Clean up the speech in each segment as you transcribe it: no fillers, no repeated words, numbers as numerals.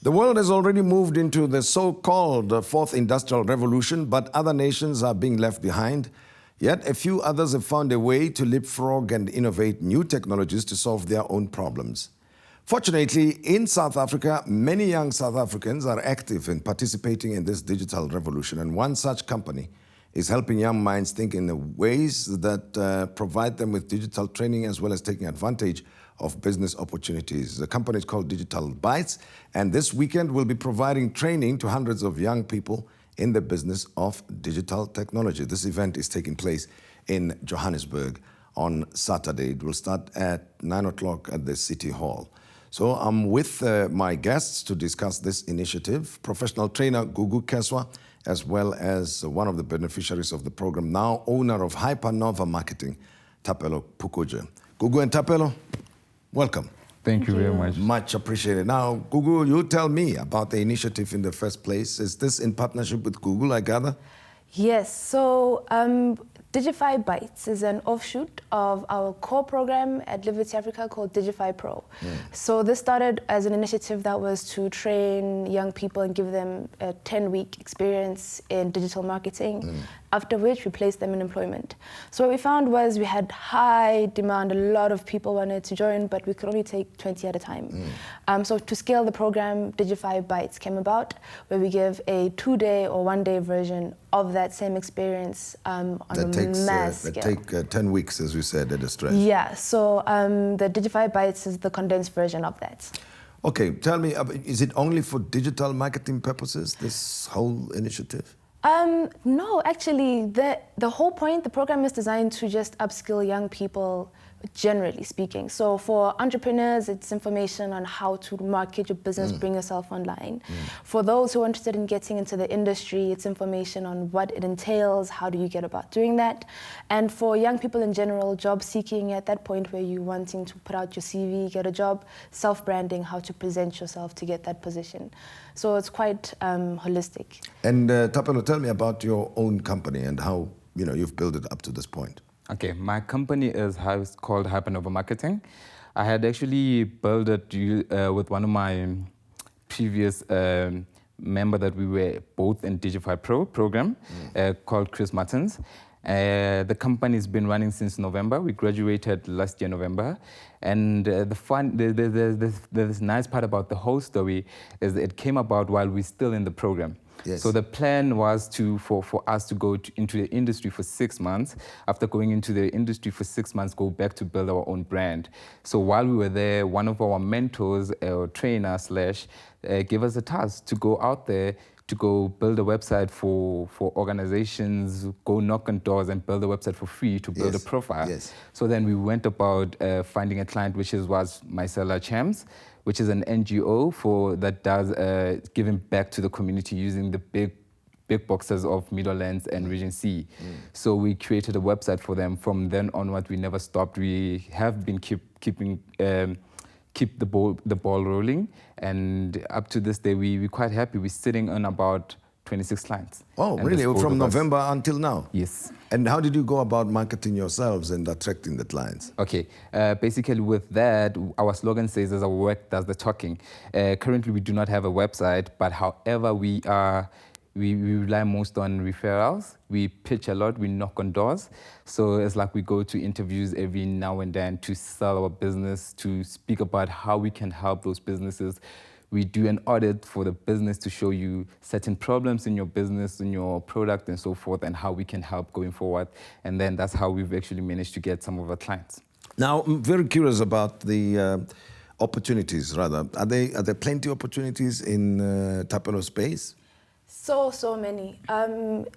The world has already moved into the so-called fourth industrial revolution, but other nations are being left behind. Yet a few others have found a way to leapfrog and innovate new technologies to solve their own problems. Fortunately, in South Africa, many young South Africans are active in participating in this digital revolution, and one such company is helping young minds think in ways that provide them with digital training as well as taking advantage of business opportunities. The company is called Digital Bytes, and this weekend we'll be providing training to hundreds of young people in the business of digital technology. This event is taking place in Johannesburg on Saturday. It will start at 9 o'clock at the City Hall. So I'm with my guests to discuss this initiative, professional trainer Gugu kheswa, as well as one of the beneficiaries of the program, now owner of Hypernova Marketing, Thapelo Phukuje. Gugu and Thapelo, welcome. Thank you very much. Much appreciated. Now, Gugu, you tell me about the initiative in the first place. Is this in partnership with Google, I gather? Yes, so Digify Bytes is an offshoot of our core program at Liberty Africa called Digify Pro. So this started as an initiative that was to train young people and give them a 10-week experience in digital marketing, after which we placed them in employment. So what we found was we had high demand, a lot of people wanted to join, but we could only take 20 at a time. So to scale the program, Digify Bytes came about, where we give a 2-day or 1-day version of that same experience on a mass scale. That take 10 weeks, as we said, at a stretch. Yeah, so the Digify Bytes is the condensed version of that. Okay, tell me, is it only for digital marketing purposes, this whole initiative? No, actually, the whole point, the program is designed to just upskill young people, generally speaking. So for entrepreneurs, it's information on how to market your business, bring yourself online. For those who are interested in getting into the industry, it's information on what it entails, how do you get about doing that. And for young people in general, job seeking, at that point where you're wanting to put out your CV, get a job, self-branding, how to present yourself to get that position. So it's quite holistic. And Thapelo, tell me about your own company and how you've built it up to this point. Okay, my company is called Hypernova Marketing. I had actually built it with one of my previous member that we were both in Digify Pro program called Chris Martins. The company's been running since November. We graduated last year, November. And the nice part about the whole story is that it came about while we're still in the program. Yes. So the plan was for us to go into the industry for 6 months. After going into the industry for 6 months, go back to build our own brand. So while we were there, one of our mentors or trainer gave us a task to go out there to go build a website for organizations, go knock on doors and build a website for free to build a profile. Yes. So then we went about finding a client, which was Mycella Champs, which is an NGO that does giving back to the community using the big boxes of Middlelands and Region C. So we created a website for them. From then onward, we never stopped. We have been keep the ball rolling, and up to this day, we're quite happy. We're sitting on about 26 clients. Oh, really? From November until now? Yes. And how did you go about marketing yourselves and attracting the clients? Okay, basically with that, our slogan says, as our work does the talking. Currently, we do not have a website, but however, we rely most on referrals. We pitch a lot, we knock on doors. So it's like we go to interviews every now and then to sell our business, to speak about how we can help those businesses. We do an audit for the business to show you certain problems in your business, in your product and so forth, and how we can help going forward. And then that's how we've actually managed to get some of our clients. Now, I'm very curious about the opportunities, rather. Are there plenty of opportunities in Thapelo space? So many.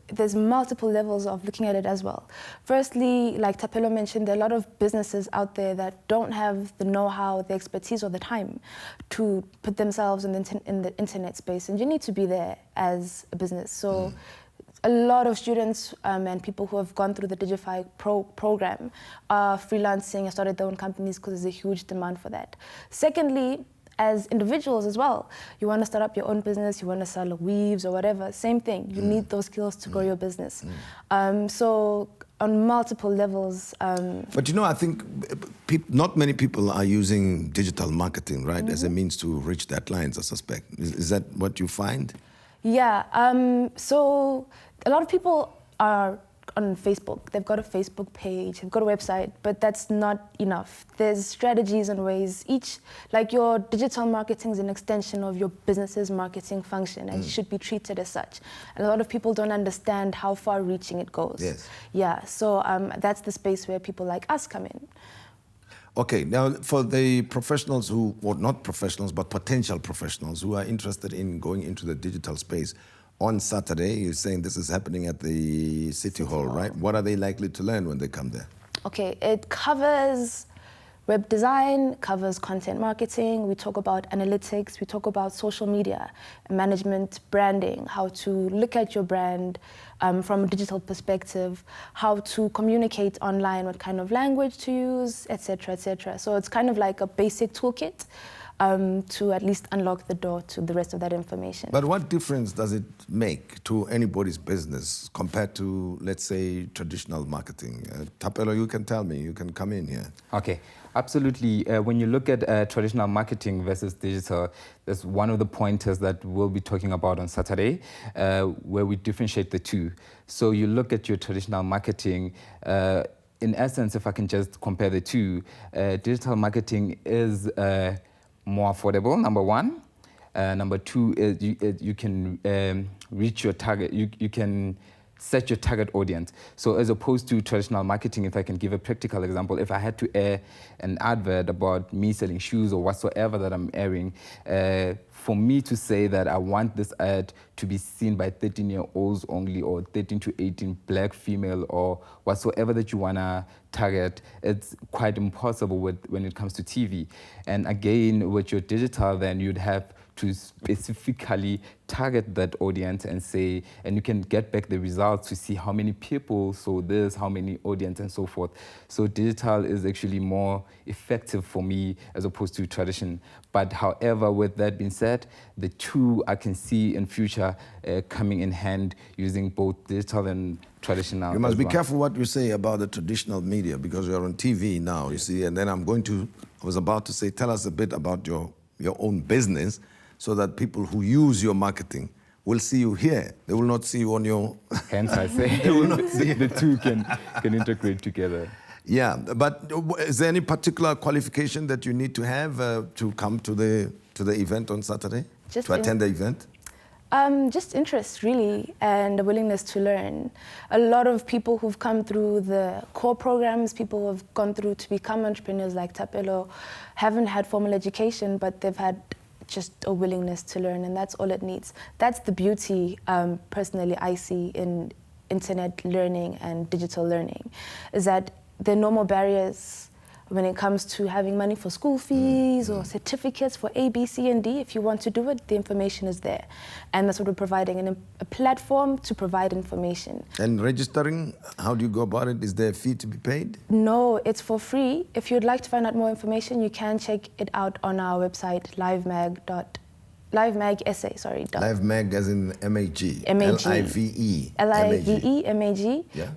There's multiple levels of looking at it as well. Firstly, like Thapelo mentioned, there are a lot of businesses out there that don't have the know-how, the expertise, or the time to put themselves in the internet space, and you need to be there as a business. So a lot of students and people who have gone through the Digify Pro program are freelancing and started their own companies because there's a huge demand for that. Secondly, as individuals as well, you want to start up your own business, you want to sell weaves or whatever, same thing. You need those skills to grow your business. So on multiple levels. But I think not many people are using digital marketing, right, as a means to reach their clients, I suspect. Is that what you find? Yeah, so a lot of people are on Facebook. They've got a Facebook page, they've got a website, but that's not enough. There's strategies and ways. Like your digital marketing is an extension of your business's marketing function and should be treated as such. And a lot of people don't understand how far reaching it goes. Yes. Yeah, so that's the space where people like us come in. Okay, now for the professionals who, or not professionals, but potential professionals who are interested in going into the digital space, on Saturday, you're saying this is happening at the City Hall, right? What are they likely to learn when they come there? Okay, it covers web design, covers content marketing, we talk about analytics, we talk about social media, management, branding, how to look at your brand from a digital perspective, how to communicate online, what kind of language to use, etc., etc. So it's kind of like a basic toolkit to at least unlock the door to the rest of that information. But what difference does it make to anybody's business compared to, let's say, traditional marketing? Thapelo, you can tell me, you can come in here. Okay, absolutely. When you look at traditional marketing versus digital, that's one of the pointers that we'll be talking about on Saturday, where we differentiate the two. So you look at your traditional marketing, in essence, if I can just compare the two, digital marketing is more affordable, number one. Number two is you can reach your target, you can set your target audience. So as opposed to traditional marketing, if I can give a practical example, if I had to air an advert about me selling shoes or whatsoever that I'm airing, for me to say that I want this ad to be seen by 13-year-olds only, or 13 to 18 black female, or whatsoever that you want to target, it's quite impossible when it comes to TV. And again, with your digital, then you'd have to specifically target that audience and say, and you can get back the results to see how many people saw this, how many audience, and so forth. So digital is actually more effective for me as opposed to tradition. But however, with that being said, the two I can see in future coming in hand, using both digital and traditional. You must be careful what you say about the traditional media, because you're on TV now, you see, and then I was about to say, tell us a bit about your own business, so that people who use your marketing will see you here. They will not see you on your... Hence I say the two can integrate together. Yeah, but is there any particular qualification that you need to have to come to the event on Saturday? To attend the event? Just interest, really, and a willingness to learn. A lot of people who've come through the core programs, people who have gone through to become entrepreneurs like Thapelo, haven't had formal education, but they've had just a willingness to learn, and that's all it needs. That's the beauty, personally, I see in internet learning and digital learning, is that there are no more barriers when it comes to having money for school fees or certificates for A, B, C, and D. If you want to do it, the information is there. And that's what we're providing, a platform to provide information. And registering, how do you go about it? Is there a fee to be paid? No, it's for free. If you'd like to find out more information, you can check it out on our website, livemag as in M-A-G. L-I-V-E. L-I-V-E-M-A-G. Yeah.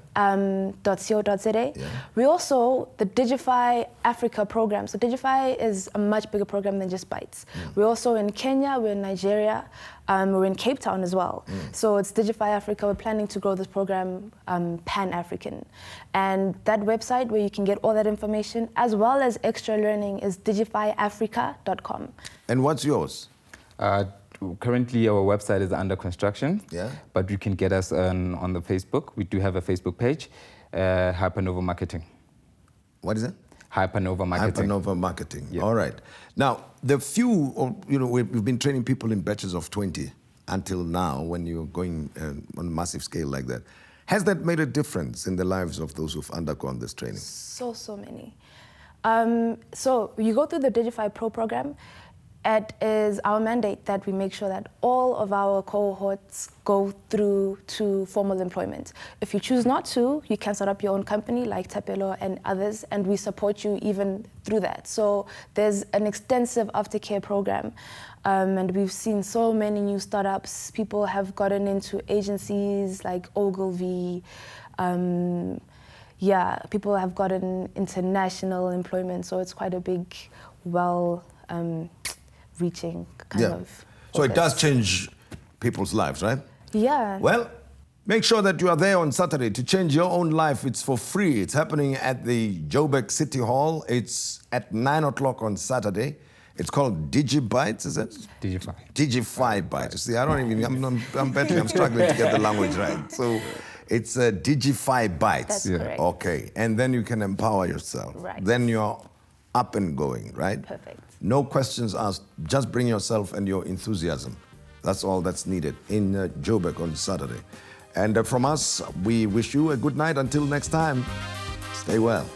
.co.za. Yeah. We also, the Digify Africa program. So Digify is a much bigger program than just bytes. We're also in Kenya, we're in Nigeria, we're in Cape Town as well. So it's Digify Africa. We're planning to grow this program pan-African. And that website where you can get all that information, as well as extra learning, is digifyafrica.com. And what's yours? Currently, our website is under construction, but you can get us on the Facebook. We do have a Facebook page, Hypernova Marketing. What is it? Hypernova Marketing. Hypernova Marketing. Yeah. All right. Now, we've been training people in batches of 20 until now, when you're going on a massive scale like that. Has that made a difference in the lives of those who've undergone this training? So many. So you go through the Digify Pro program. It is our mandate that we make sure that all of our cohorts go through to formal employment. If you choose not to, you can start up your own company like Thapelo and others, and we support you even through that. So there's an extensive aftercare program, and we've seen so many new startups. People have gotten into agencies like Ogilvy, yeah, people have gotten international employment, so it's quite a big, reaching kind of. So it does focus. change people's lives, right? Yeah. Well, make sure that you are there on Saturday to change your own life. It's for free. It's happening at the Joburg City Hall. It's at 9 o'clock on Saturday. It's called Bytes, is it? Digify. Digify bytes. See, I don't even, I'm betting I'm struggling to get the language right. So it's digify bytes. That's correct. Okay, and then you can empower yourself. Right. Then you're up and going, right? Perfect. No questions asked. Just bring yourself and your enthusiasm. That's all that's needed in Joburg on Saturday. And from us, we wish you a good night. Until next time, stay well.